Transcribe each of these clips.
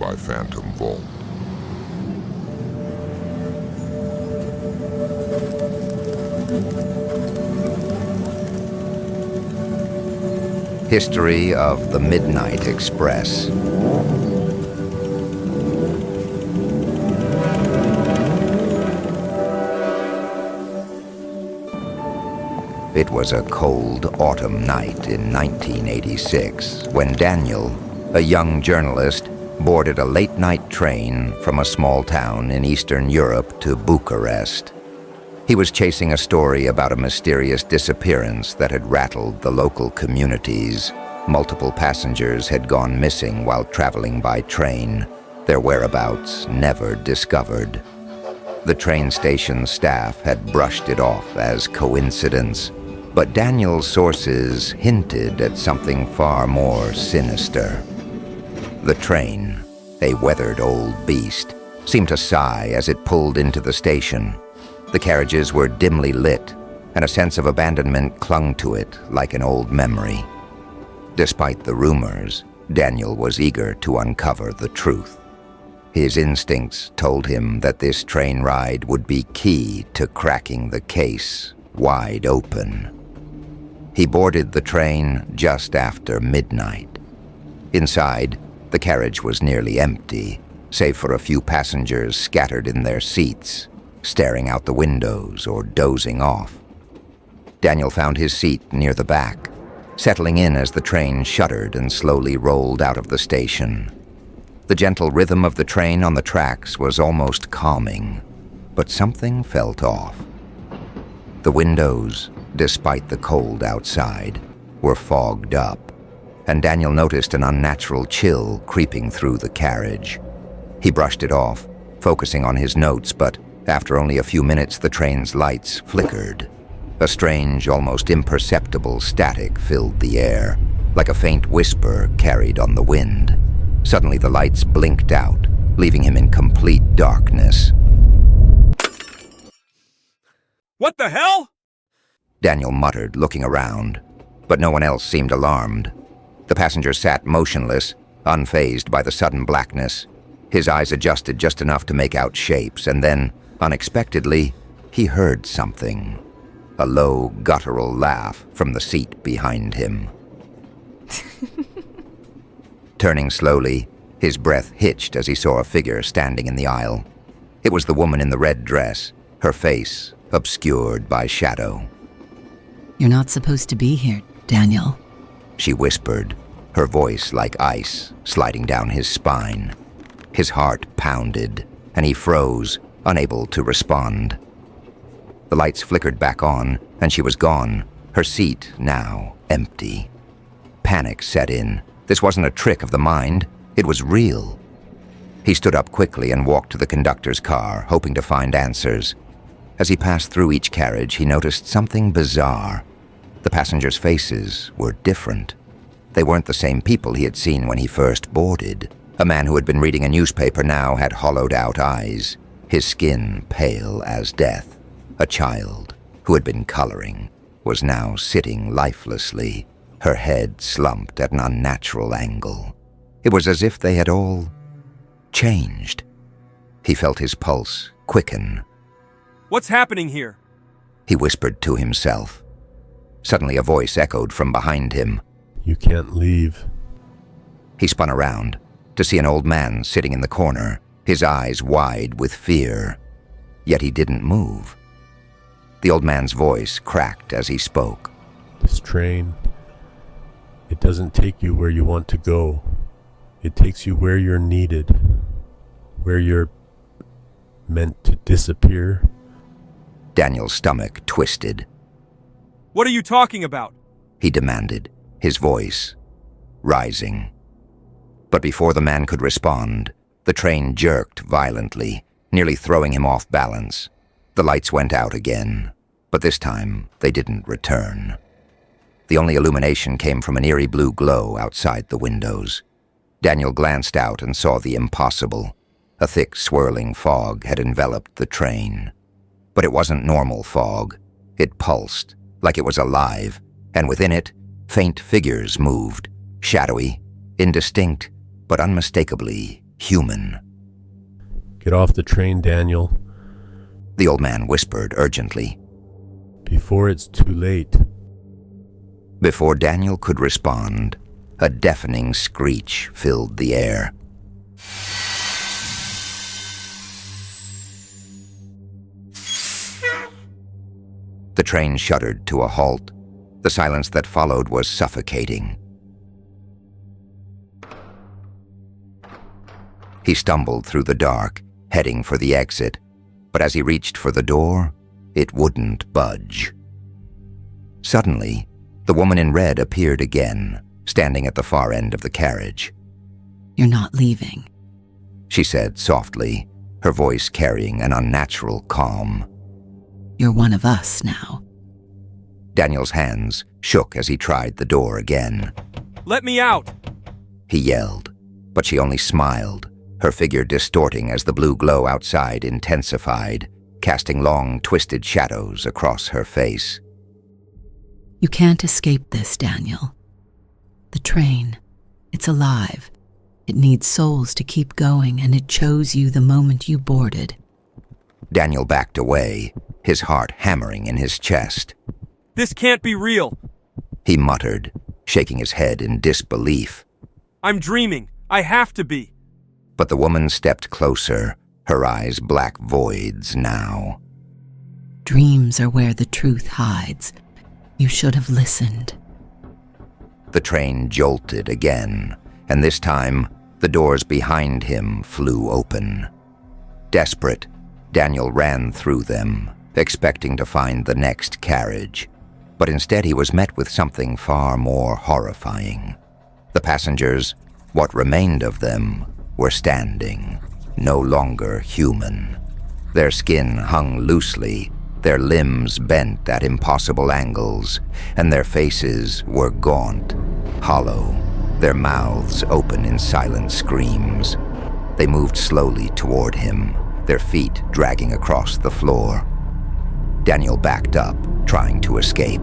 by phantom vault. History of the Midnight Express. It was a cold autumn night in 1986 when Daniel, a young journalist, boarded a late-night train from a small town in Eastern Europe to Bucharest. He was chasing a story about a mysterious disappearance that had rattled the local communities. Multiple passengers had gone missing while traveling by train, their whereabouts never discovered. The train station staff had brushed it off as coincidence, but Daniel's sources hinted at something far more sinister. The train, a weathered old beast, seemed to sigh as it pulled into the station. The carriages were dimly lit, and a sense of abandonment clung to it like an old memory. Despite the rumors, Daniel was eager to uncover the truth. His instincts told him that this train ride would be key to cracking the case wide open. He boarded the train just after midnight. Inside, the carriage was nearly empty, save for a few passengers scattered in their seats, staring out the windows or dozing off. Daniel found his seat near the back, settling in as the train shuddered and slowly rolled out of the station. The gentle rhythm of the train on the tracks was almost calming, but something felt off. The windows, despite the cold outside, were fogged up, and Daniel noticed an unnatural chill creeping through the carriage. He brushed it off, focusing on his notes, but after only a few minutes the train's lights flickered. A strange, almost imperceptible static filled the air, like a faint whisper carried on the wind. Suddenly the lights blinked out, leaving him in complete darkness. What the hell? Daniel muttered, looking around, but no one else seemed alarmed. The passenger sat motionless, unfazed by the sudden blackness. His eyes adjusted just enough to make out shapes, and then, unexpectedly, he heard something. A low, guttural laugh from the seat behind him. Turning slowly, his breath hitched as he saw a figure standing in the aisle. It was the woman in the red dress, her face obscured by shadow. "You're not supposed to be here, Daniel," she whispered, her voice like ice sliding down his spine. His heart pounded, and he froze, unable to respond. The lights flickered back on, and she was gone, her seat now empty. Panic set in. This wasn't a trick of the mind, it was real. He stood up quickly and walked to the conductor's car, hoping to find answers. As he passed through each carriage, he noticed something bizarre. The passengers' faces were different. They weren't the same people he had seen when he first boarded. A man who had been reading a newspaper now had hollowed-out eyes, his skin pale as death. A child, who had been coloring, was now sitting lifelessly, her head slumped at an unnatural angle. It was as if they had all changed. He felt his pulse quicken. What's happening here? He whispered to himself. Suddenly a voice echoed from behind him. "You can't leave." He spun around to see an old man sitting in the corner, his eyes wide with fear. Yet he didn't move. The old man's voice cracked as he spoke. "This train, it doesn't take you where you want to go. It takes you where you're needed, where you're meant to disappear." Daniel's stomach twisted. What are you talking about? He demanded, his voice rising. But before the man could respond, the train jerked violently, nearly throwing him off balance. The lights went out again, but this time they didn't return. The only illumination came from an eerie blue glow outside the windows. Daniel glanced out and saw the impossible. A thick, swirling fog had enveloped the train. But it wasn't normal fog. It pulsed, like it was alive, and within it, faint figures moved, shadowy, indistinct, but unmistakably human. Get off the train, Daniel, The old man whispered urgently. before it's too late. Before Daniel could respond, a deafening screech filled the air. The train shuddered to a halt. The silence that followed was suffocating. He stumbled through the dark, heading for the exit, but as he reached for the door, it wouldn't budge. Suddenly, the woman in red appeared again, standing at the far end of the carriage. You're not leaving. She said softly, her voice carrying an unnatural calm. You're one of us now. Daniel's hands shook as he tried the door again. Let me out! He yelled, but she only smiled, her figure distorting as the blue glow outside intensified, casting long, twisted shadows across her face. You can't escape this, Daniel. The train, it's alive. It needs souls to keep going, and it chose you the moment you boarded. Daniel backed away, his heart hammering in his chest. This can't be real. He muttered, shaking his head in disbelief. I'm dreaming. I have to be. But the woman stepped closer, her eyes black voids now. Dreams are where the truth hides. You should have listened. The train jolted again, and this time, the doors behind him flew open. Desperate, Daniel ran through them, expecting to find the next carriage. But instead he was met with something far more horrifying. The passengers, what remained of them, were standing, no longer human. Their skin hung loosely, their limbs bent at impossible angles, and their faces were gaunt, hollow, their mouths open in silent screams. They moved slowly toward him, their feet dragging across the floor. Daniel backed up, trying to escape,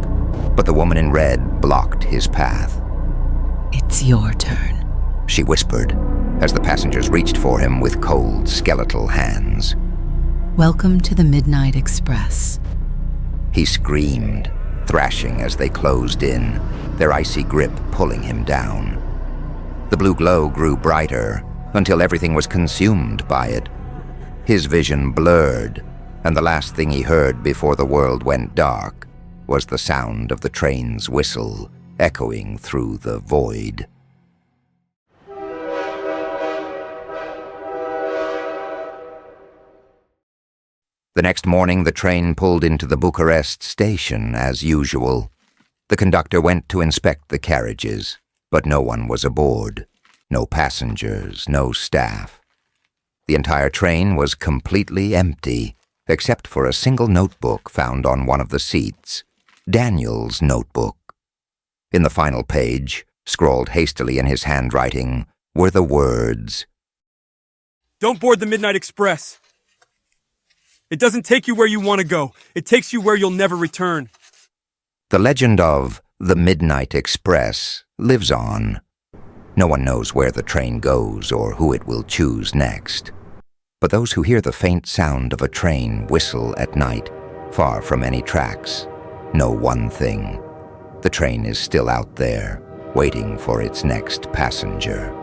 but the woman in red blocked his path. It's your turn. She whispered, as the passengers reached for him with cold, skeletal hands. Welcome to the Midnight Express. He screamed, thrashing as they closed in, their icy grip pulling him down. The blue glow grew brighter until everything was consumed by it. His vision blurred, and the last thing he heard before the world went dark was the sound of the train's whistle echoing through the void. The next morning, the train pulled into the Bucharest station as usual. The conductor went to inspect the carriages, but no one was aboard. No passengers, no staff. The entire train was completely empty, except for a single notebook found on one of the seats, Daniel's notebook. In the final page, scrawled hastily in his handwriting, were the words, Don't board the Midnight Express. It doesn't take you where you want to go. It takes you where you'll never return. The legend of the Midnight Express lives on. No one knows where the train goes or who it will choose next. But those who hear the faint sound of a train whistle at night, far from any tracks, know one thing. The train is still out there, waiting for its next passenger.